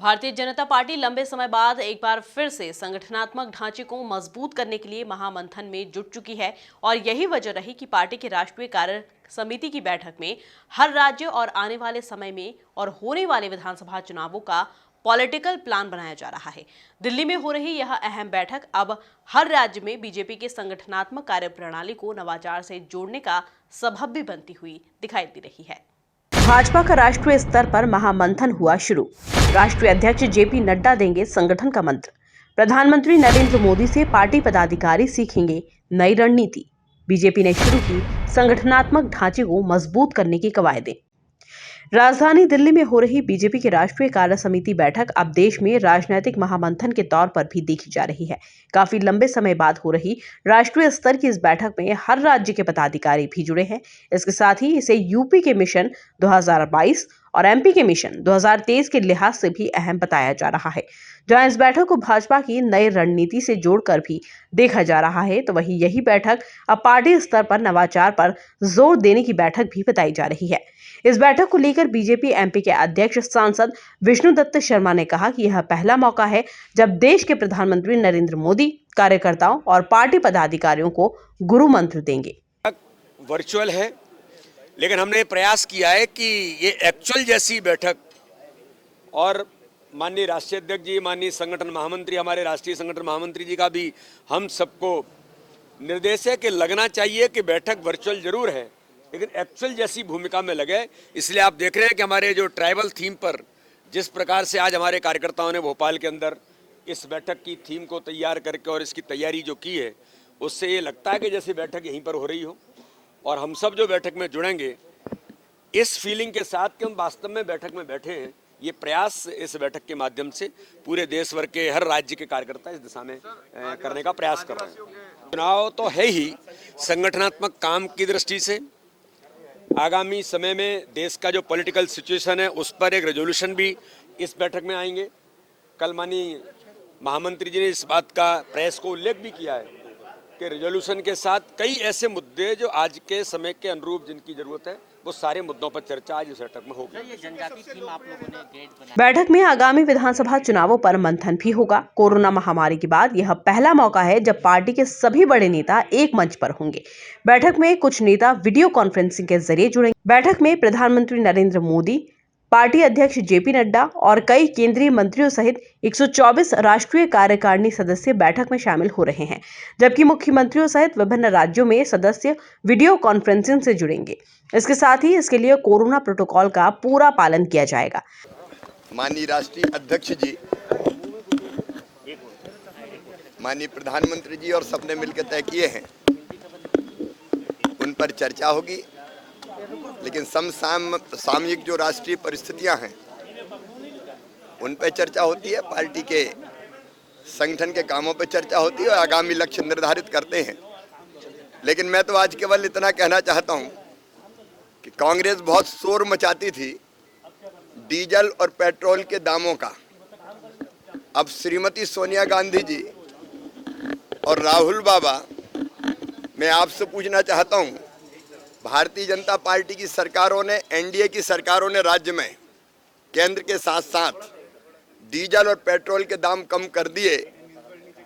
Bharatiya Janata party लंबे समय बाद एक बार फिर से संगठनात्मक ढांचे को मजबूत करने के लिए महामंथन में जुट चुकी है और यही वजह रही कि पार्टी के राष्ट्रीय कार्य समिति की बैठक में हर राज्य और आने वाले समय में और होने वाले विधानसभा चुनावों का पॉलिटिकल प्लान बनाया जा रहा है। दिल्ली में हो रही यह अहम बैठक अब हर राज्य में बीजेपी के संगठनात्मक कार्य प्रणाली को नवाचार से जोड़ने का सबब भी बनती हुई दिखाई दे रही है। भाजपा का राष्ट्रीय स्तर पर महामंथन हुआ शुरू। राष्ट्रीय अध्यक्ष जेपी नड्डा देंगे संगठन का मंत्र। प्रधानमंत्री नरेंद्र मोदी से पार्टी पदाधिकारी सीखेंगे नई रणनीति। बीजेपी ने शुरू की संगठनात्मक ढांचे को मजबूत करने की कवायदें। राजधानी दिल्ली में हो रही बीजेपी की राष्ट्रीय कार्य समिति बैठक अब देश में राजनीतिक महामंथन के तौर पर भी देखी जा रही है। काफी लंबे समय बाद हो रही राष्ट्रीय स्तर की इस बैठक में हर राज्य के पदाधिकारी भी जुड़े हैं। इसके साथ ही इसे यूपी के मिशन 2022 और एमपी के मिशन 2023 के लिहाज से भी अहम बताया जा रहा है। जहां इस बैठक को भाजपा की नई रणनीति से जोड़कर भी देखा जा रहा है, तो वहीं यही बैठक अब पार्टी स्तर पर नवाचार पर जोर देने की बैठक भी बताई जा रही है। इस बैठक को लेकर बीजेपी एमपी के अध्यक्ष सांसद विष्णुदत्त शर्मा ने कहा कि यह पहला मौका है जब देश के प्रधानमंत्री नरेंद्र मोदी कार्यकर्ताओं और पार्टी पदाधिकारियों को गुरु मंत्र देंगे। वर्चुअल है, लेकिन हमने प्रयास किया है कि ये एक्चुअल जैसी बैठक, और माननीय राष्ट्रीय अध्यक्ष जी, माननीय संगठन महामंत्री, हमारे राष्ट्रीय संगठन महामंत्री जी का भी हम सबको निर्देश है कि लगना चाहिए कि बैठक वर्चुअल जरूर है लेकिन एक्चुअल जैसी भूमिका में लगे। इसलिए आप देख रहे हैं कि हमारे जो ट्राइबल थीम पर जिस प्रकार से आज हमारे कार्यकर्ताओं ने भोपाल के अंदर इस बैठक की थीम को तैयार करके और इसकी तैयारी जो की है, उससे ये लगता है कि जैसे बैठक यहीं पर हो रही हो। और हम सब जो बैठक में जुड़ेंगे इस फीलिंग के साथ कि हम वास्तव में बैठक में बैठे हैं। ये प्रयास इस बैठक के माध्यम से पूरे देश भर के हर राज्य के कार्यकर्ता इस दिशा में करने का प्रयास कर रहे हैं। चुनाव तो है ही, संगठनात्मक काम की दृष्टि से आगामी समय में देश का जो पॉलिटिकल सिचुएशन है उस पर एक रेजोल्यूशन भी इस बैठक में आएंगे। कल माननीय महामंत्री जी ने इस बात का प्रेस को उल्लेख भी किया है कि रेजोल्यूशन के साथ कई ऐसे मुद्दे जो आज के समय के अनुरूप जिनकी जरूरत है, वो सारे मुद्दों पर चर्चा आज इस बैठक में होगी। बैठक में आगामी विधानसभा चुनावों पर मंथन भी होगा। कोरोना महामारी के बाद यह पहला मौका है जब पार्टी के सभी बड़े नेता एक मंच पर होंगे। बैठक में कुछ नेता वीडियो कॉन्फ्रेंसिंग के जरिए जुड़ेंगे। बैठक में प्रधानमंत्री नरेंद्र मोदी, पार्टी अध्यक्ष जेपी नड्डा और कई केंद्रीय मंत्रियों सहित 124 राष्ट्रीय कार्यकारिणी सदस्य बैठक में शामिल हो रहे हैं, जबकि मुख्यमंत्रियों सहित विभिन्न राज्यों में सदस्य वीडियो कॉन्फ्रेंसिंग से जुड़ेंगे। इसके साथ ही इसके लिए कोरोना प्रोटोकॉल का पूरा पालन किया जाएगा। माननीय राष्ट्रीय अध्यक्ष जी, माननीय प्रधानमंत्री जी और सबने मिलकर तय किए हैं, उन पर चर्चा होगी। लेकिन सामयिक जो राष्ट्रीय परिस्थितियां हैं उन पर चर्चा होती है, पार्टी के संगठन के कामों पर चर्चा होती है और आगामी लक्ष्य निर्धारित करते हैं। लेकिन मैं तो आज केवल इतना कहना चाहता हूं कि कांग्रेस बहुत शोर मचाती थी डीजल और पेट्रोल के दामों का। अब श्रीमती सोनिया गांधी जी और राहुल बाबा, मैं आपसे पूछना चाहता हूं, भारतीय जनता पार्टी की सरकारों ने, एनडीए की सरकारों ने राज्य में केंद्र के साथ साथ डीजल और पेट्रोल के दाम कम कर दिए।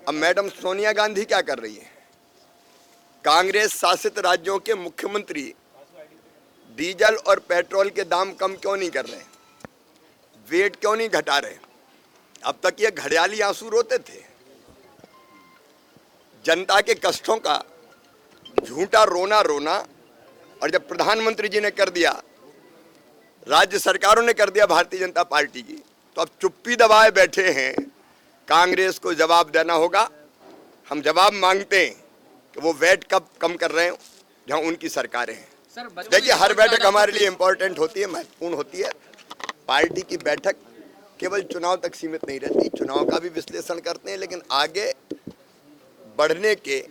अब मैडम सोनिया गांधी क्या कर रही है? कांग्रेस शासित राज्यों के मुख्यमंत्री डीजल और पेट्रोल के दाम कम क्यों नहीं कर रहे? वेट क्यों नहीं घटा रहे? अब तक ये घड़ियाली आंसू रोते थे। जनता के कष्टों का झूठा रोना, और जब प्रधानमंत्री जी ने कर दिया, राज्य सरकारों ने कर दिया भारतीय जनता पार्टी की, तो अब चुप्पी दबाए बैठे हैं। कांग्रेस को जवाब देना होगा। हम जवाब मांगते हैं कि वो वेट कब कम कर रहे हैं जहां उनकी सरकारें हैं। देखिए, हर बैठक हमारे लिए इम्पोर्टेंट होती है, महत्वपूर्ण होती है। पार्टी की बैठक केवल चुनाव तक सीमित नहीं रहती, चुनाव का भी विश्लेषण करते हैं, लेकिन आगे बढ़ने के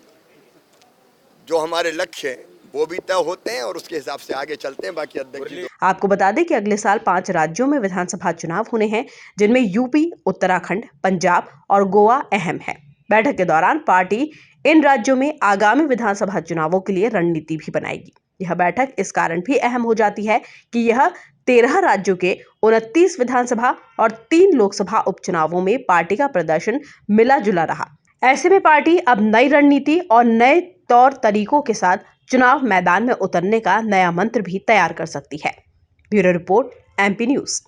जो हमारे लक्ष्य हैं वो भी तय होते हैं और उसके हिसाब से आगे चलते हैं। बाकी अध्यक्ष, आपको बता दें कि अगले साल 5 राज्यों में विधानसभा चुनाव होने हैं, जिनमें यूपी, उत्तराखंड, पंजाब और गोवा अहम है। बैठक के दौरान पार्टी इन राज्यों में आगामी विधानसभा चुनावों के लिए रणनीति भी बनाएगी। यह बैठक इस कारण भी अहम हो जाती है कि यह 13 राज्यों के 29 विधानसभा और 3 लोकसभा उपचुनावों में पार्टी का प्रदर्शन मिला जुला रहा। ऐसे में पार्टी अब नई रणनीति और नए तौर तरीकों के साथ चुनाव मैदान में उतरने का नया मंत्र भी तैयार कर सकती है। Bureau report, MP news.